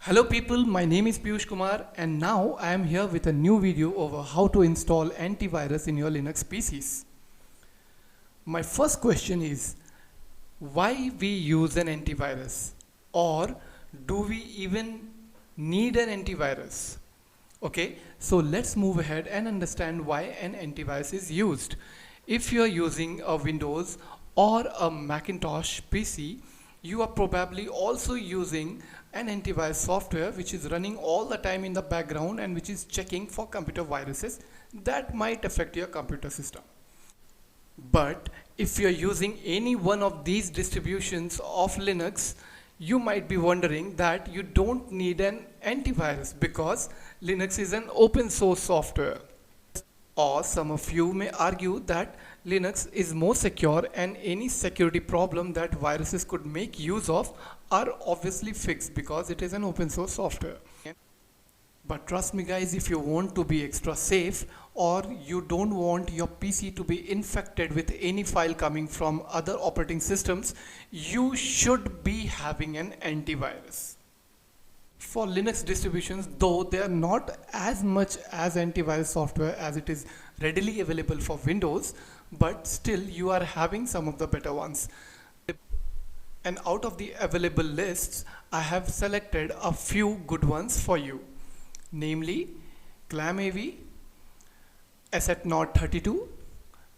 Hello people, my name is Piyush Kumar and now I am here with a new video over how to install antivirus in your Linux PCs. My first question is, why we use an antivirus, or do we even need an antivirus? Okay, so let's move ahead and understand why an antivirus is used. If you're using a Windows or a Macintosh PC, you are probably also using an antivirus software which is running all the time in the background and which is checking for computer viruses that might affect your computer system. But if you're using any one of these distributions of Linux, you might be wondering that you don't need an antivirus because Linux is an open source software. Or some of you may argue that Linux is more secure and any security problem that viruses could make use of are obviously fixed because it is an open source software. But trust me guys, if you want to be extra safe or you don't want your PC to be infected with any file coming from other operating systems, you should be having an antivirus. For Linux distributions, though they are not as much as antivirus software as it is readily available for Windows, but still you are having some of the better ones. And out of the available lists, I have selected a few good ones for you, namely ClamAV, Assetnode32,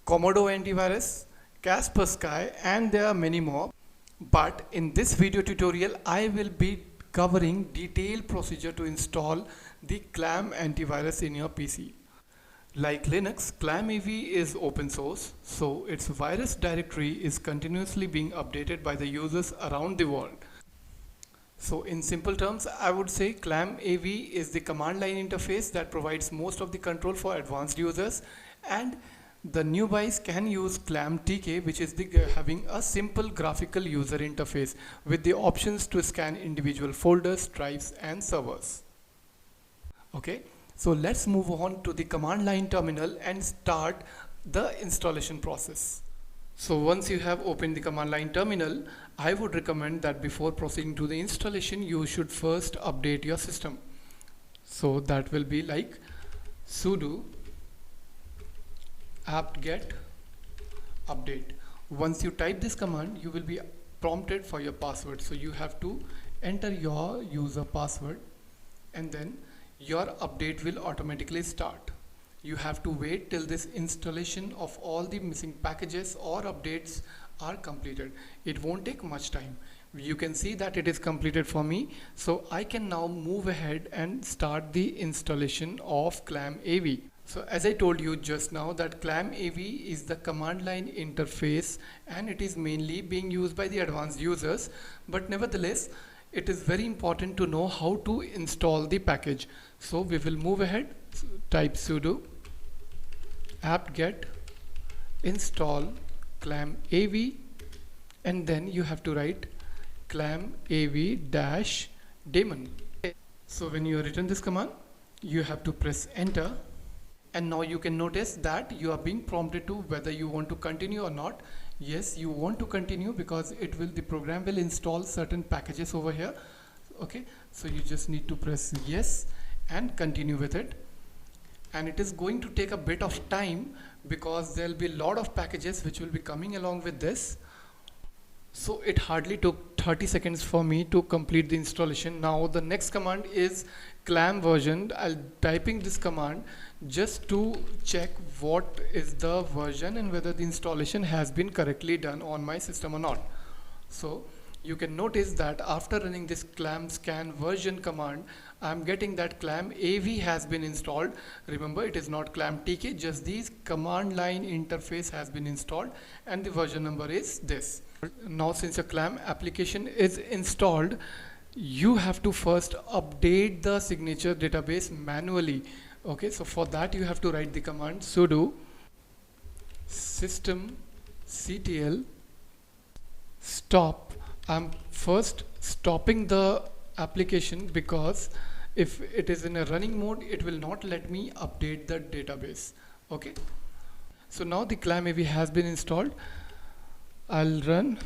Komodo Antivirus, Kaspersky, and there are many more. But in this video tutorial, I will be covering detailed procedure to install the Clam antivirus in your PC. Like Linux, ClamAV is open source, so its virus directory is continuously being updated by the users around the world. So in simple terms, I would say ClamAV is the command line interface that provides most of the control for advanced users, and the newbies can use ClamTK, which is having a simple graphical user interface with the options to scan individual folders, drives and servers. Okay, so let's move on to the command line terminal and start the installation process. So once you have opened the command line terminal, I would recommend that before proceeding to the installation, you should first update your system. So that will be like sudo apt-get update. Once you type this command, you will be prompted for your password. So you have to enter your user password and then your update will automatically start. You have to wait till this installation of all the missing packages or updates are completed. It won't take much time. You can see that it is completed for me. So I can now move ahead and start the installation of ClamAV. So as I told you just now that ClamAV is the command line interface and it is mainly being used by the advanced users, but nevertheless it is very important to know how to install the package. So we will move ahead, type sudo apt-get install ClamAV and then you have to write ClamAV-daemon. So when you written this command, you have to press enter. And now you can notice that you are being prompted to whether you want to continue or not. Yes, you want to continue because the program will install certain packages over here. Okay, so you just need to press yes and continue with it. And it is going to take a bit of time because there will be a lot of packages which will be coming along with this. So it hardly took 30 seconds for me to complete the installation. Now the next command is clam version. I'll typing this command just to check what is the version and whether the installation has been correctly done on my system or not. So you can notice that after running this clam scan version command, I'm getting that ClamAV has been installed. Remember, it is not ClamTK, just this command line interface has been installed and the version number is this. Now since your Clam application is installed, you have to first update the signature database manually. Okay, so for that you have to write the command sudo systemctl stop. I'm first stopping the application because if it is in a running mode, it will not let me update the database. Okay, so now the ClamAV has been installed. I'll run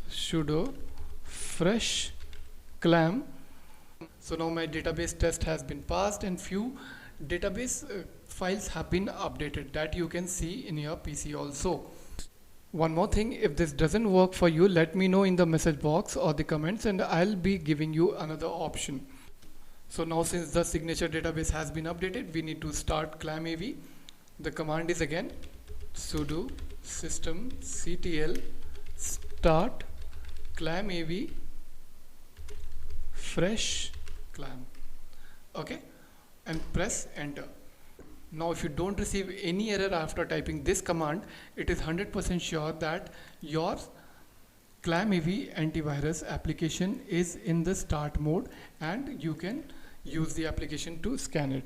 sudo fresh clam So now my database test has been passed and few database files have been updated that you can see in your PC also. One more thing, if this doesn't work for you, let me know in the message box or the comments and I'll be giving you another option. So now since the signature database has been updated, we need to start ClamAV. The command is again sudo systemctl start ClamAV fresh clam. Okay, and press enter. Now if you don't receive any error after typing this command, it is 100% sure that your ClamAV antivirus application is in the start mode and you can use the application to scan it.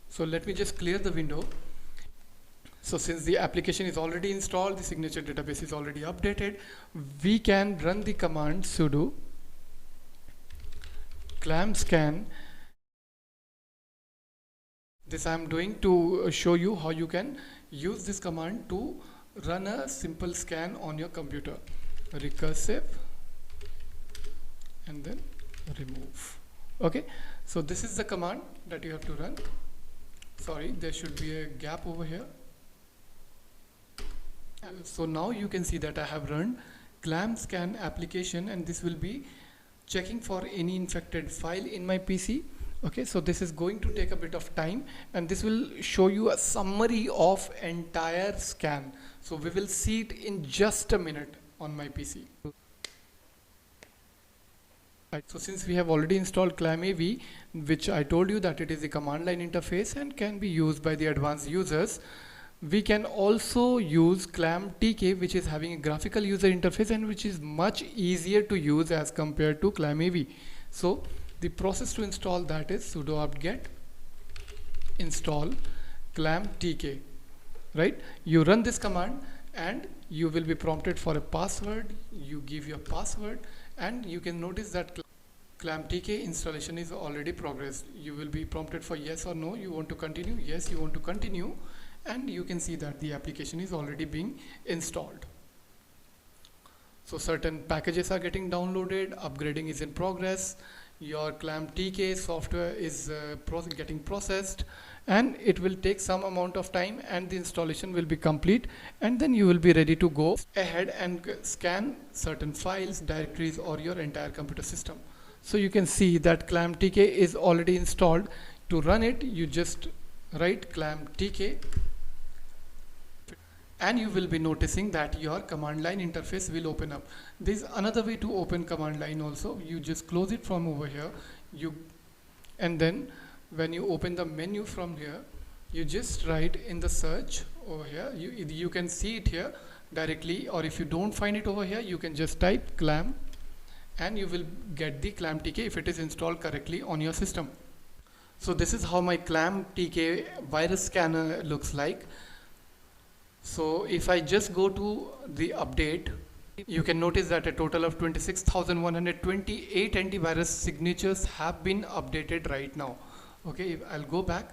So let me just clear the window. So since the application is already installed, the signature database is already updated, we can run the command sudo clam scan. This I am doing to show you how you can use this command to run a simple scan on your computer. Recursive and then remove. Okay, so this is the command that you have to run. Sorry, there should be a gap over here. So now you can see that I have run clam scan application and this will be checking for any infected file in my PC. Okay, so this is going to take a bit of time and this will show you a summary of entire scan. So we will see it in just a minute on my PC. Right, so since we have already installed ClamAV, which I told you that it is a command line interface and can be used by the advanced users, we can also use ClamTK, which is having a graphical user interface and which is much easier to use as compared to ClamAV. So the process to install that is sudo apt-get install ClamTK. Right? You run this command and you will be prompted for a password. You give your password and you can notice that ClamTK installation is already progressed. You will be prompted for yes or no. You want to continue? Yes, you want to continue. And you can see that the application is already being installed. So certain packages are getting downloaded, upgrading is in progress, your ClamTK software is getting processed and it will take some amount of time and the installation will be complete and then you will be ready to go ahead and scan certain files, directories or your entire computer system. So you can see that ClamTK is already installed. To run it, you just write ClamTK and you will be noticing that your command line interface will open up. There is another way to open command line also. You just close it from over here, and then when you open the menu from here, you just write in the search over here. You can see it here directly, or if you don't find it over here, you can just type clam and you will get the ClamTK if it is installed correctly on your system. So this is how my ClamTK virus scanner looks like. So if I just go to the update, you can notice that a total of 26,128 antivirus signatures have been updated right now. Okay, I'll go back.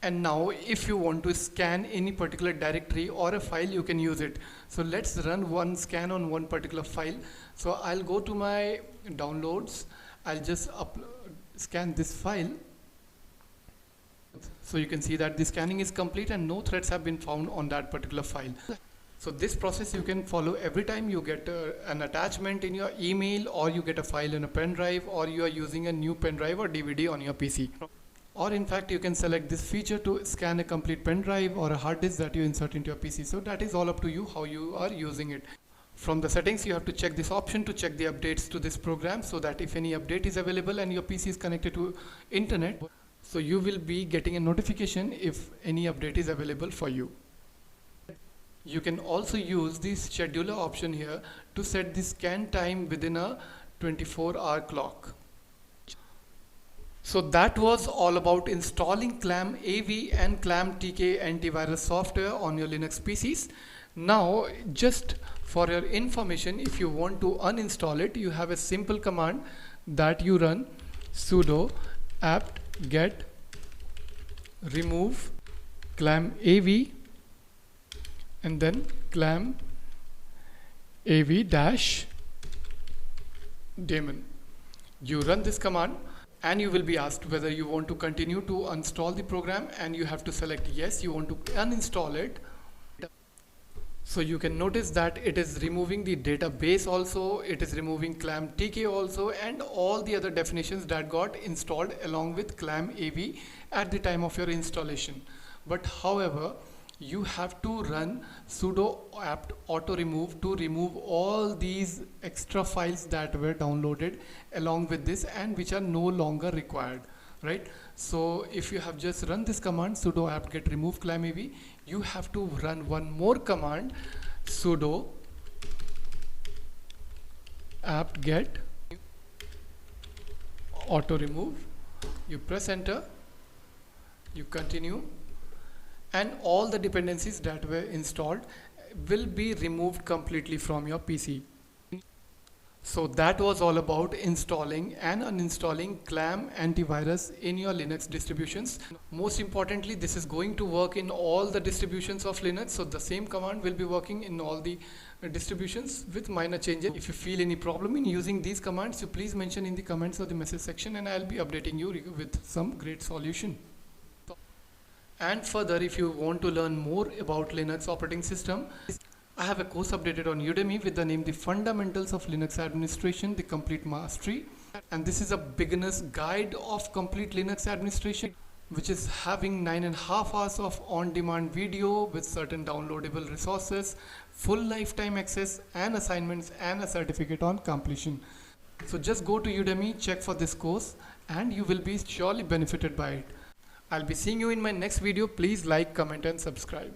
And now if you want to scan any particular directory or a file, you can use it. So let's run one scan on one particular file. So I'll go to my downloads. I'll just scan this file. So you can see that the scanning is complete and no threats have been found on that particular file. So this process you can follow every time you get an attachment in your email, or you get a file in a pen drive, or you are using a new pen drive or DVD on your PC. Or in fact, you can select this feature to scan a complete pen drive or a hard disk that you insert into your PC. So that is all up to you how you are using it. From the settings, you have to check this option to check the updates to this program, so that if any update is available and your PC is connected to internet, so you will be getting a notification if any update is available for you. You can also use the scheduler option here to set the scan time within a 24-hour clock. So that was all about installing ClamAV and ClamTK antivirus software on your Linux PCs. Now, just for your information, if you want to uninstall it, you have a simple command that you run: sudo apt-get remove ClamAV and then ClamAV-daemon. You run this command and you will be asked whether you want to continue to install the program, and you have to select yes, you want to uninstall it. So you can notice that it is removing the database also, it is removing ClamTK also, and all the other definitions that got installed along with ClamAV at the time of your installation. But however, you have to run sudo apt auto remove to remove all these extra files that were downloaded along with this and which are no longer required, right? So if you have just run this command sudo apt get remove ClamAV, you have to run one more command sudo apt get auto remove. You press enter, you continue, and all the dependencies that were installed will be removed completely from your PC. So that was all about installing and uninstalling Clam antivirus in your Linux distributions. Most importantly, this is going to work in all the distributions of Linux. So the same command will be working in all the distributions with minor changes. If you feel any problem in using these commands, you please mention in the comments or the message section, and I'll be updating you with some great solution. And further, if you want to learn more about Linux operating system, I have a course updated on Udemy with the name The Fundamentals of Linux Administration, the Complete Mastery. And this is a beginner's guide of complete Linux administration, which is having 9.5 hours of on-demand video with certain downloadable resources, full lifetime access and assignments, and a certificate on completion. So just go to Udemy, check for this course, and you will be surely benefited by it. I'll be seeing you in my next video. Please like, comment and subscribe.